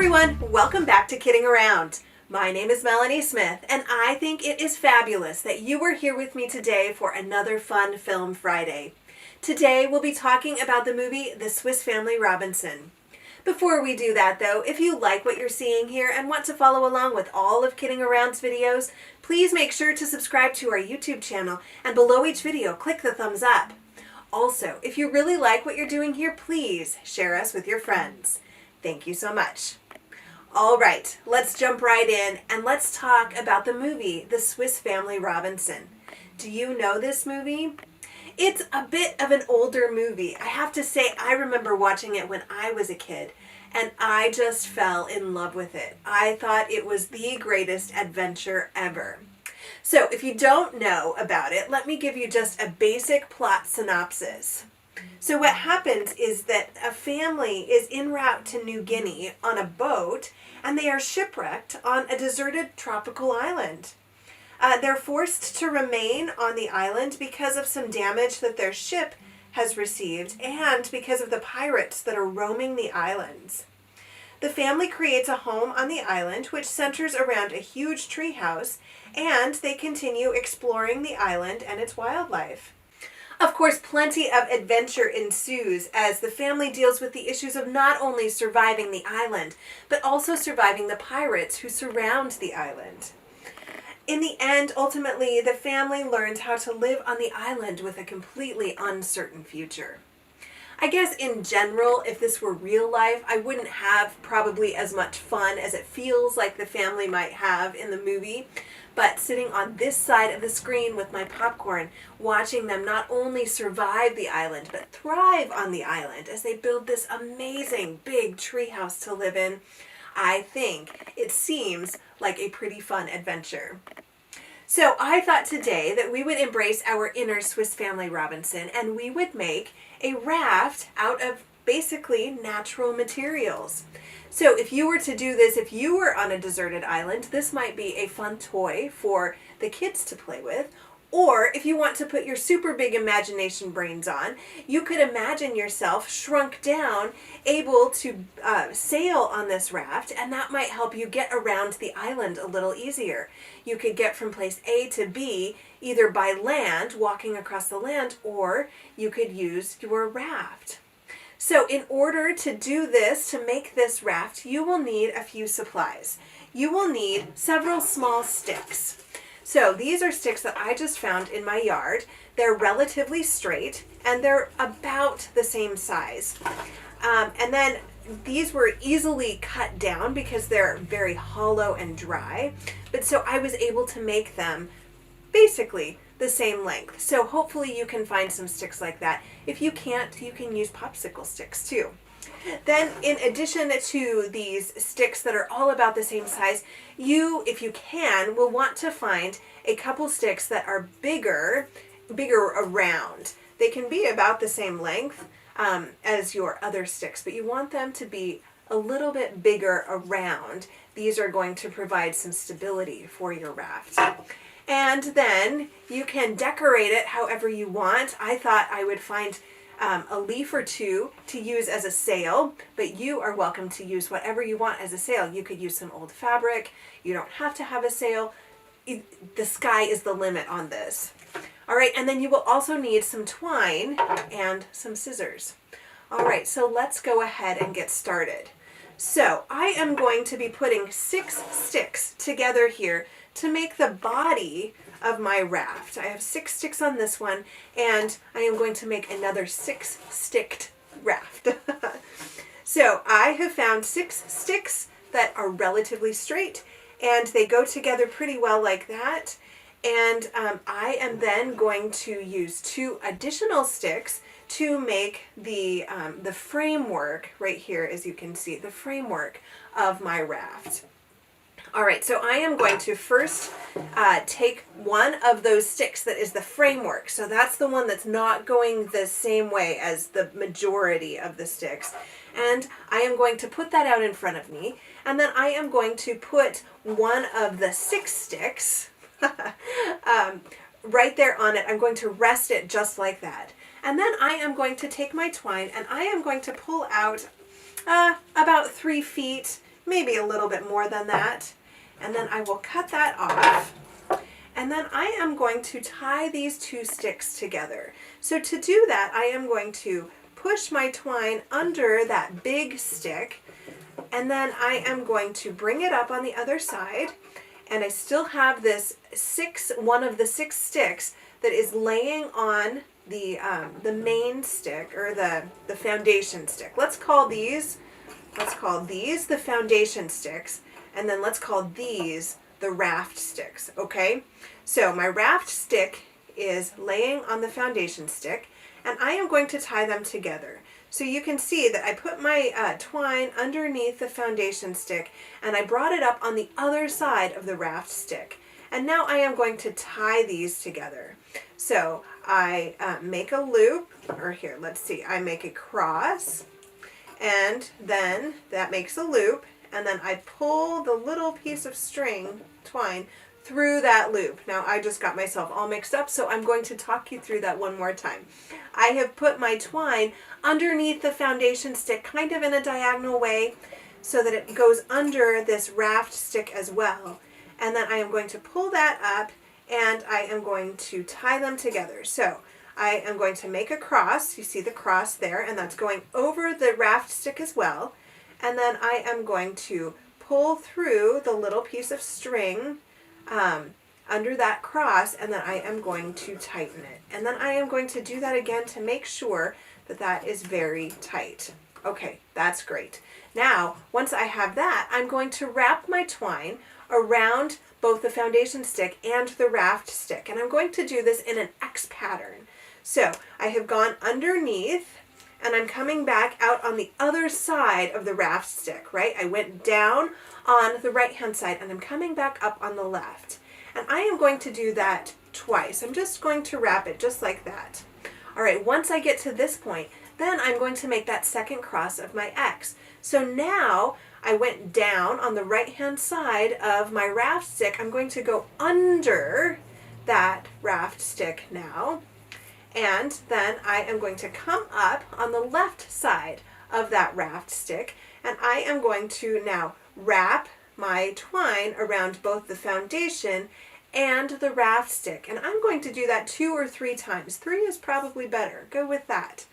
everyone, welcome back to Kidding Around. My name is Melanie Smith, and I think it is fabulous that you are here with me today for another fun Film Friday. Today we'll be talking about the movie The Swiss Family Robinson. Before we do that though, if you like what you're seeing here and want to follow along with all of Kidding Around's videos, please make sure to subscribe to our YouTube channel, and below each video click the thumbs up. Also, if you really like what you're doing here, please share us with your friends. Thank you so much. All right, let's jump right in and let's talk about the movie, The Swiss Family Robinson. Do you know this movie? It's a bit of an older movie. I have to say, I remember watching it when I was a kid, and I just fell in love with it. I thought it was the greatest adventure ever. So if you don't know about it, let me give you just a basic plot synopsis. So what happens is that a family is en route to New Guinea on a boat, and they are shipwrecked on a deserted tropical island. They're forced to remain on the island because of some damage that their ship has received and because of the pirates that are roaming the islands. The family creates a home on the island which centers around a huge treehouse, and they continue exploring the island and its wildlife. Of course, plenty of adventure ensues as the family deals with the issues of not only surviving the island, but also surviving the pirates who surround the island. In the end, ultimately, the family learns how to live on the island with a completely uncertain future. I guess in general, if this were real life, I wouldn't have probably as much fun as it feels like the family might have in the movie. But sitting on this side of the screen with my popcorn, watching them not only survive the island, but thrive on the island as they build this amazing big treehouse to live in, I think it seems like a pretty fun adventure. So I thought today that we would embrace our inner Swiss Family Robinson, and we would make a raft out of basically natural materials. So if you were to do this, if you were on a deserted island, this might be a fun toy for the kids to play with. Or if you want to put your super big imagination brains on, you could imagine yourself shrunk down, able to sail on this raft, and that might help you get around the island a little easier. You could get from place A to B either by land, walking across the land, or you could use your raft. So in order to do this, to make this raft, you will need a few supplies. You will need several small sticks. So these are sticks that I just found in my yard. They're relatively straight and they're about the same size. And then these were easily cut down because they're very hollow and dry. But so I was able to make them basically the same length. So hopefully you can find some sticks like that. If you can't, you can use popsicle sticks too. Then in addition to these sticks that are all about the same size, you, if you can, will want to find a couple sticks that are bigger around. They can be about the same length as your other sticks, but you want them to be a little bit bigger around. These are going to provide some stability for your raft. And then you can decorate it however you want. I thought I would find a leaf or two to use as a sail, but you are welcome to use whatever you want as a sail. You could use some old fabric. You don't have to have a sail. The sky is the limit on this. All right, and then you will also need some twine and some scissors. All right, so let's go ahead and get started. So I am going to be putting 6 sticks together here to make the body of my raft. I have 6 sticks on this one, and I am going to make another 6-sticked raft. So I have found 6 sticks that are relatively straight, and they go together pretty well like that. And I am then going to use 2 additional sticks to make the framework right here, as you can see, the framework of my raft. All right, so I am going to first take one of those sticks that is the framework. So that's the one that's not going the same way as the majority of the sticks. And I am going to put that out in front of me. And then I am going to put one of the 6 sticks right there on it. I'm going to rest it just like that. And then I am going to take my twine and I am going to pull out about 3 feet, maybe a little bit more than that. And then I will cut that off. And then I am going to tie these two sticks together. So to do that, I am going to push my twine under that big stick, and then I am going to bring it up on the other side, and I still have this one of the 6 sticks that is laying on the main stick, or the foundation stick. Let's call these the foundation sticks, and then let's call these the raft sticks, okay? So my raft stick is laying on the foundation stick, and I am going to tie them together. So you can see that I put my twine underneath the foundation stick, and I brought it up on the other side of the raft stick. And now I am going to tie these together. So I make a loop, or here, let's see, I make a cross, and then that makes a loop, and then I pull the little piece of string, twine, through that loop. Now I just got myself all mixed up, so I'm going to talk you through that one more time. I have put my twine underneath the foundation stick, kind of in a diagonal way, so that it goes under this raft stick as well. And then I am going to pull that up, and I am going to tie them together. So I am going to make a cross. You see the cross there, and that's going over the raft stick as well. And then I am going to pull through the little piece of string under that cross, and then I am going to tighten it. And then I am going to do that again to make sure that that is very tight. Okay, that's great. Now, once I have that, I'm going to wrap my twine around both the foundation stick and the raft stick. And I'm going to do this in an X pattern. So I have gone underneath, and I'm coming back out on the other side of the raft stick, right? I went down on the right-hand side, and I'm coming back up on the left. And I am going to do that twice. I'm just going to wrap it just like that. All right, once I get to this point, then I'm going to make that second cross of my X. So now I went down on the right-hand side of my raft stick. I'm going to go under that raft stick now. And then I am going to come up on the left side of that raft stick, and I am going to now wrap my twine around both the foundation and the raft stick. And I'm going to do that 2 or 3 times. 3 is probably better. Go with that.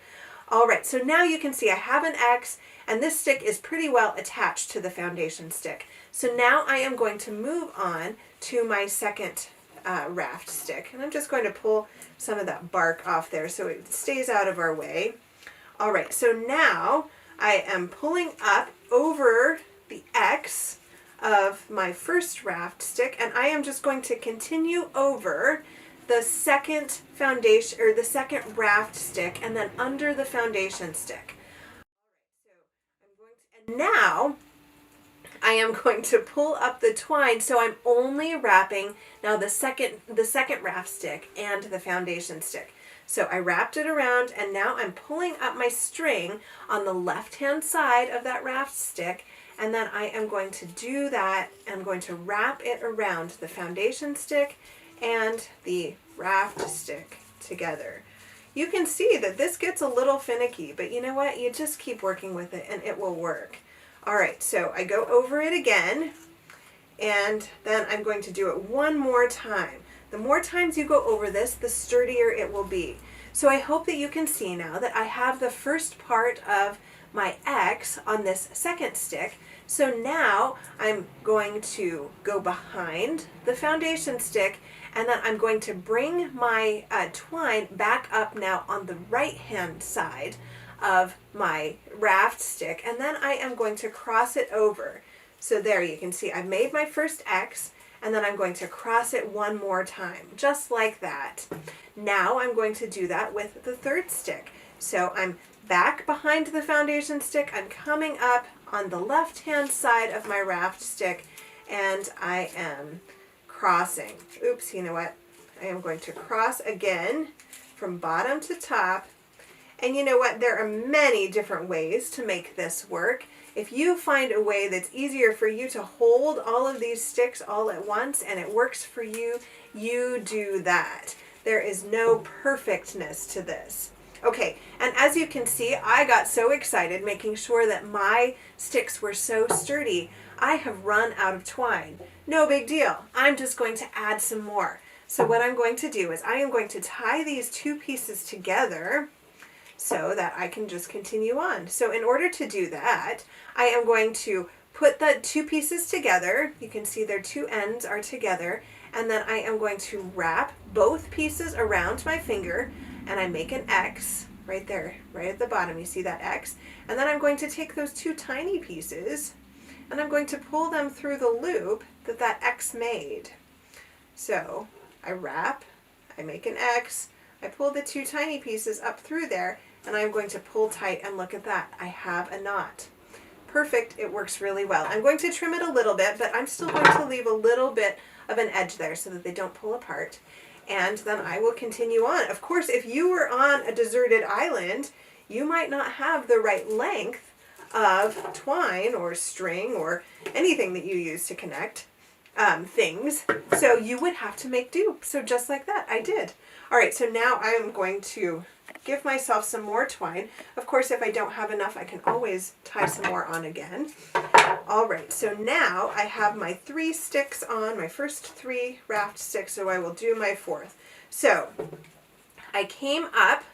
All right, so now you can see I have an X, and this stick is pretty well attached to the foundation stick. So now I am going to move on to my second raft stick, and I'm just going to pull some of that bark off there so it stays out of our way. All right, so now I am pulling up over the X of my first raft stick, and I am just going to continue over the second foundation, or the second raft stick, and then under the foundation stick. And now I am going to pull up the twine, so I'm only wrapping now the second raft stick and the foundation stick. So I wrapped it around, and now I'm pulling up my string on the left-hand side of that raft stick, and then I am going to do that. I'm going to wrap it around the foundation stick and the raft stick together. You can see that this gets a little finicky, but you know what? You just keep working with it and it will work. All right, so I go over it again, and then I'm going to do it one more time. The more times you go over this, the sturdier it will be. So I hope that you can see now that I have the first part of my X on this second stick. So now I'm going to go behind the foundation stick, and then I'm going to bring my twine back up now on the right-hand side of my raft stick, and then I am going to cross it over. So there you can see I've made my first X, and then I'm going to cross it one more time, just like that. Now I'm going to do that with the third stick. So I'm back behind the foundation stick, I'm coming up on the left-hand side of my raft stick, and I am crossing. Oops, you know what? I am going to cross again from bottom to top. And you know what? There are many different ways to make this work. If you find a way that's easier for you to hold all of these sticks all at once and it works for you, you do that. There is no perfectness to this. Okay, and as you can see, I got so excited making sure that my sticks were so sturdy. I have run out of twine. No big deal. I'm just going to add some more. So what I'm going to do is I am going to tie these two pieces together so that I can just continue on. So in order to do that, I am going to put the two pieces together. You can see their two ends are together, and then I am going to wrap both pieces around my finger, and I make an X right there, right at the bottom. You see that X? And then I'm going to take those two tiny pieces and I'm going to pull them through the loop that that X made. So I wrap, I make an X, I pull the two tiny pieces up through there, and I'm going to pull tight, and look at that, I have a knot. Perfect, it works really well. I'm going to trim it a little bit, but I'm still going to leave a little bit of an edge there so that they don't pull apart. And then I will continue on. Of course, if you were on a deserted island, you might not have the right length of twine or string or anything that you use to connect things. So you would have to make do. So just like that, I did. All right, so now I am going to give myself some more twine. Of course, if I don't have enough, I can always tie some more on again. All right, so now I have my 3 sticks on, my first 3 raft sticks, so I will do my 4th. So I came up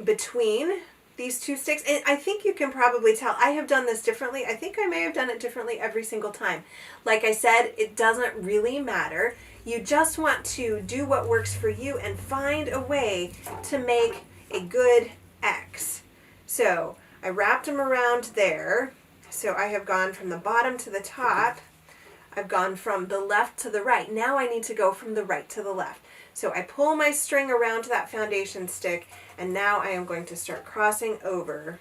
between these 2 sticks, and I think you can probably tell I have done this differently. I think I may have done it differently every single time. Like I said, it doesn't really matter. You just want to do what works for you and find a way to make a good X. So I wrapped them around there. So I have gone from the bottom to the top. I've gone from the left to the right. Now I need to go from the right to the left. So I pull my string around that foundation stick, and now I am going to start crossing over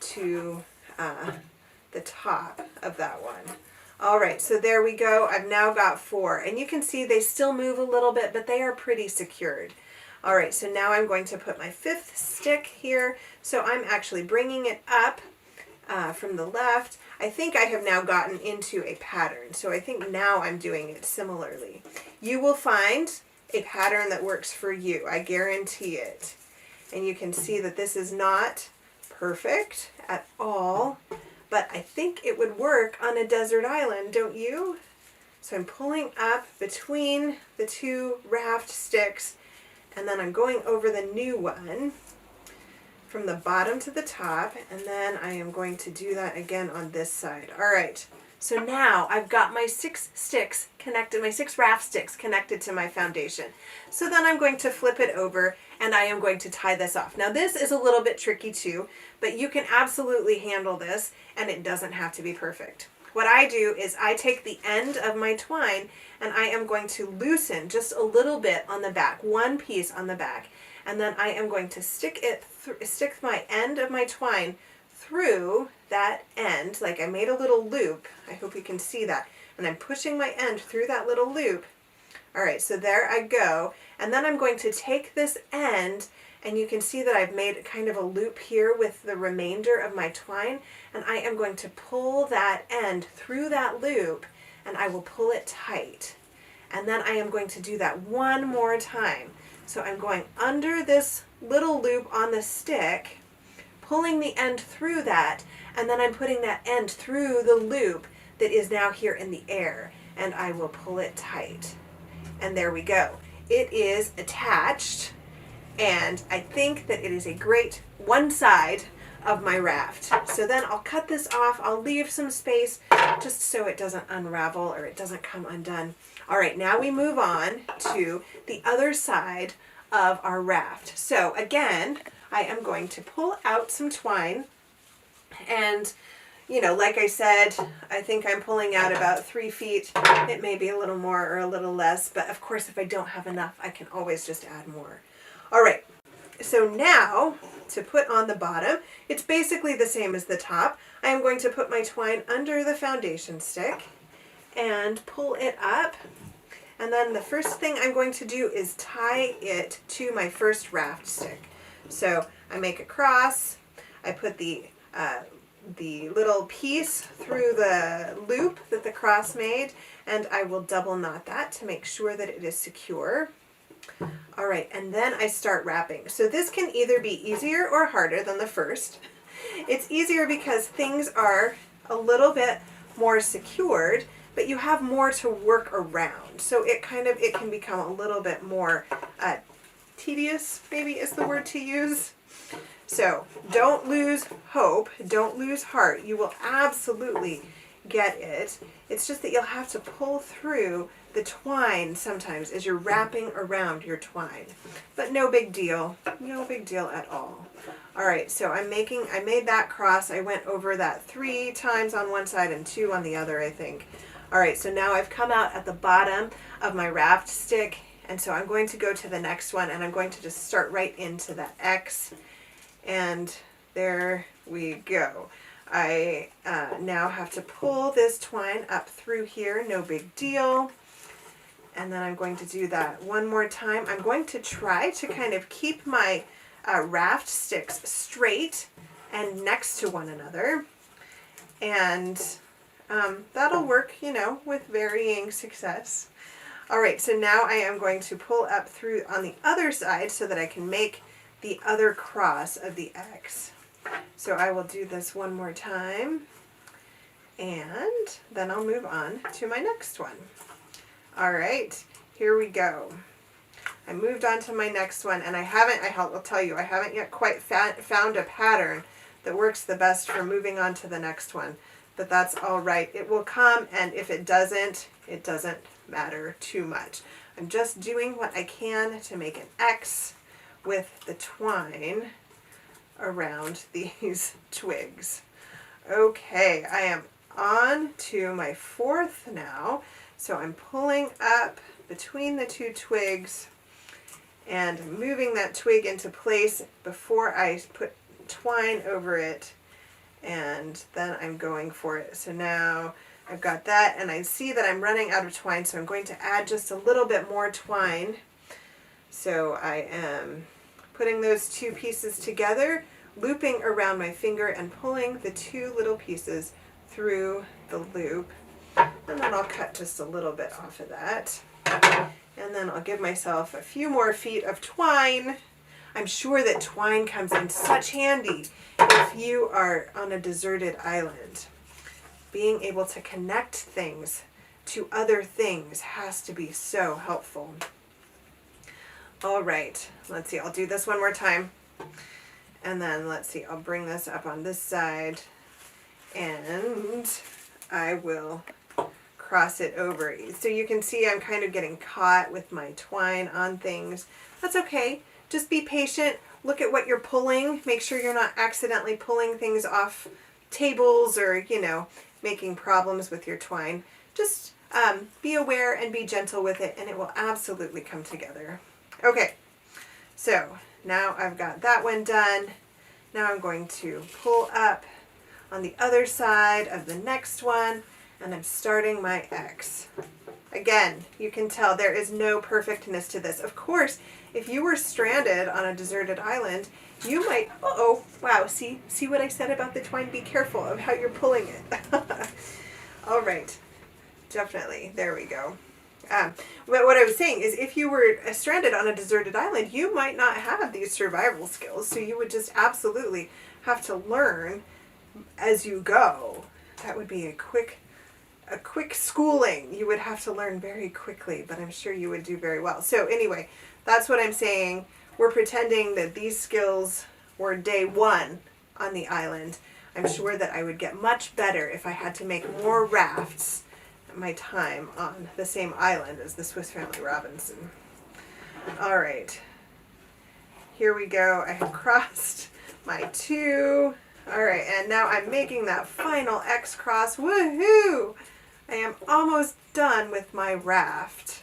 to the top of that one. All right, so there we go. I've now got 4, and you can see they still move a little bit, but they are pretty secured. All right, so now I'm going to put my 5th stick here. So I'm actually bringing it up from the left. I think I have now gotten into a pattern, so I think now I'm doing it similarly. You will find a pattern that works for you, I guarantee it. And you can see that this is not perfect at all, but I think it would work on a desert island, don't you? So I'm pulling up between the 2 raft sticks, and then I'm going over the new one from the bottom to the top, and then I am going to do that again on this side. All right, so now I've got my 6 sticks connected, my 6 raft sticks connected to my foundation. So then I'm going to flip it over, and I am going to tie this off. Now this is a little bit tricky too, but you can absolutely handle this, and it doesn't have to be perfect. What I do is I take the end of my twine, and I am going to loosen just a little bit on the back, 1 piece on the back, and then I am going to stick my end of my twine through that end, like I made a little loop. I hope you can see that. And I'm pushing my end through that little loop. All right, so there I go. And then I'm going to take this end, and you can see that I've made kind of a loop here with the remainder of my twine, and I am going to pull that end through that loop, and I will pull it tight. And then I am going to do that 1 more time. So I'm going under this little loop on the stick, pulling the end through that, and then I'm putting that end through the loop that is now here in the air, and I will pull it tight. And there we go. It is attached, and I think that it is a great one side of my raft. So then I'll cut this off. I'll leave some space just so it doesn't unravel or it doesn't come undone. All right, now we move on to the other side of our raft. So again, I am going to pull out some twine, and you know, like I said, I think I'm pulling out about 3 feet. It may be a little more or a little less, but of course if I don't have enough, I can always just add more. All right, so now to put on the bottom, it's basically the same as the top. I am going to put my twine under the foundation stick and pull it up. And then the first thing I'm going to do is tie it to my first raft stick. So I make a cross, I put the little piece through the loop that the cross made, and I will double knot that to make sure that it is secure. All right, and then I start wrapping. So this can either be easier or harder than the first. It's easier because things are a little bit more secured, but you have more to work around. So it can become a little bit more tedious, maybe is the word to use. So don't lose hope, don't lose heart. You will absolutely get it. It's just that you'll have to pull through the twine sometimes as you're wrapping around your twine. But no big deal. No big deal at all. All right, so I made that cross. I went over that 3 times on one side and 2 on the other, I think. All right, so now I've come out at the bottom of my raft stick, and so I'm going to go to the next one, and I'm going to just start right into that X, and there we go. I now have to pull this twine up through here, no big deal. And then I'm going to do that one more time. I'm going to try to kind of keep my raft sticks straight and next to one another. And that'll work, you know, with varying success. All right, so now I am going to pull up through on the other side so that I can make the other cross of the X. So I will do this one more time, and then I'll move on to my next one. All right, here we go. I moved on to my next one, and I'll tell you, I haven't yet quite found a pattern that works the best for moving on to the next one, but that's all right. It will come, and if it doesn't matter too much. I'm just doing what I can to make an X with the twine around these twigs. Okay, I am on to my 4th now. So I'm pulling up between the 2 twigs and moving that twig into place before I put twine over it, and then I'm going for it. So now I've got that, and I see that I'm running out of twine, so I'm going to add just a little bit more twine. So I am putting those 2 pieces together, looping around my finger and pulling the 2 little pieces through the loop. And then I'll cut just a little bit off of that. And then I'll give myself a few more feet of twine. I'm sure that twine comes in such handy if you are on a deserted island. Being able to connect things to other things has to be so helpful. All right, let's see, I'll do this one more time. And then let's see, I'll bring this up on this side, and I will cross it over. So you can see I'm kind of getting caught with my twine on things. That's okay. Just be patient. Look at what you're pulling. Make sure you're not accidentally pulling things off tables or, you know, making problems with your twine. Just be aware and be gentle with it, and it will absolutely come together. Okay, so now I've got that one done. Now I'm going to pull up on the other side of the next one, and I'm starting my X. Again, you can tell there is no perfectness to this. Of course, if you were stranded on a deserted island, you might, wow, see what I said about the twine? Be careful of how you're pulling it. All right, definitely, there we go. But what I was saying is if you were stranded on a deserted island, you might not have these survival skills, so you would just absolutely have to learn as you go. That would be a quick schooling. You would have to learn very quickly, but I'm sure you would do very well. So anyway, that's what I'm saying. We're pretending that these skills were day 1 on the island. I'm sure that I would get much better if I had to make more rafts my time on the same island as the Swiss Family Robinson. All right, here we go. I have crossed my 2. All right, and now I'm making that final X cross. Woohoo! I am almost done with my raft.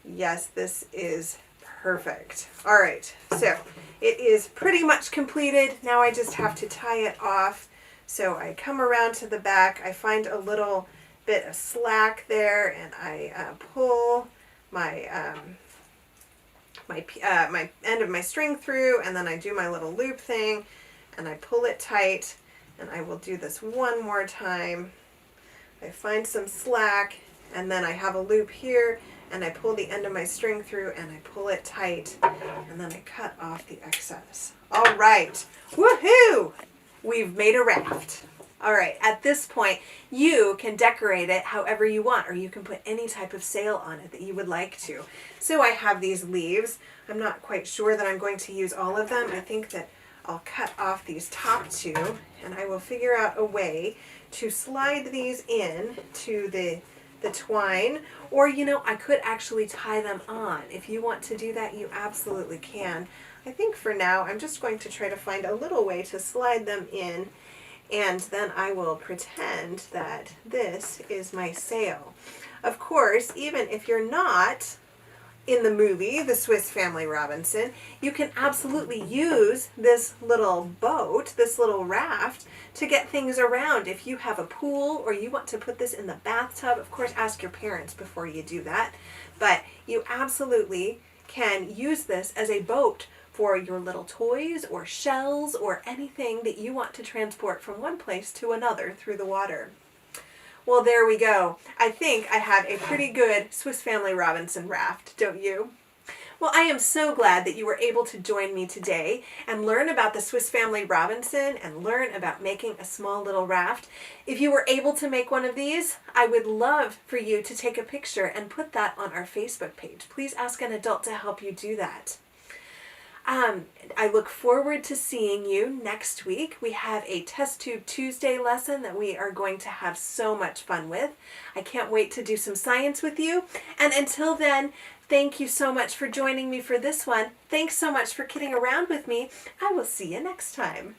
Yes, this is perfect. All right, so it is pretty much completed. Now I just have to tie it off. So I come around to the back. I find a little bit of slack there, and I pull my my end of my string through, and then I do my little loop thing, and I pull it tight, and I will do this one more time. I find some slack, and then I have a loop here, and I pull the end of my string through and I pull it tight, and then I cut off the excess. All right, woohoo! We've made a raft. All right, at this point, you can decorate it however you want, or you can put any type of sail on it that you would like to. So I have these leaves. I'm not quite sure that I'm going to use all of them. I think that I'll cut off these top two, and I will figure out a way to slide these in to the twine, or I could actually tie them on. If you want to do that, you absolutely can. I think for now I'm just going to try to find a little way to slide them in, and then I will pretend that this is my sail. Of course, even if you're not in the movie, The Swiss Family Robinson, you can absolutely use this little boat, this little raft, to get things around. If you have a pool or you want to put this in the bathtub, of course, ask your parents before you do that. But you absolutely can use this as a boat for your little toys or shells or anything that you want to transport from one place to another through the water. Well, there we go. I think I have a pretty good Swiss Family Robinson raft, don't you? Well, I am so glad that you were able to join me today and learn about the Swiss Family Robinson and learn about making a small little raft. If you were able to make one of these, I would love for you to take a picture and put that on our Facebook page. Please ask an adult to help you do that. I look forward to seeing you next week. We have a Test Tube Tuesday lesson that we are going to have so much fun with. I can't wait to do some science with you. And until then, thank you so much for joining me for this one. Thanks so much for kidding around with me. I will see you next time.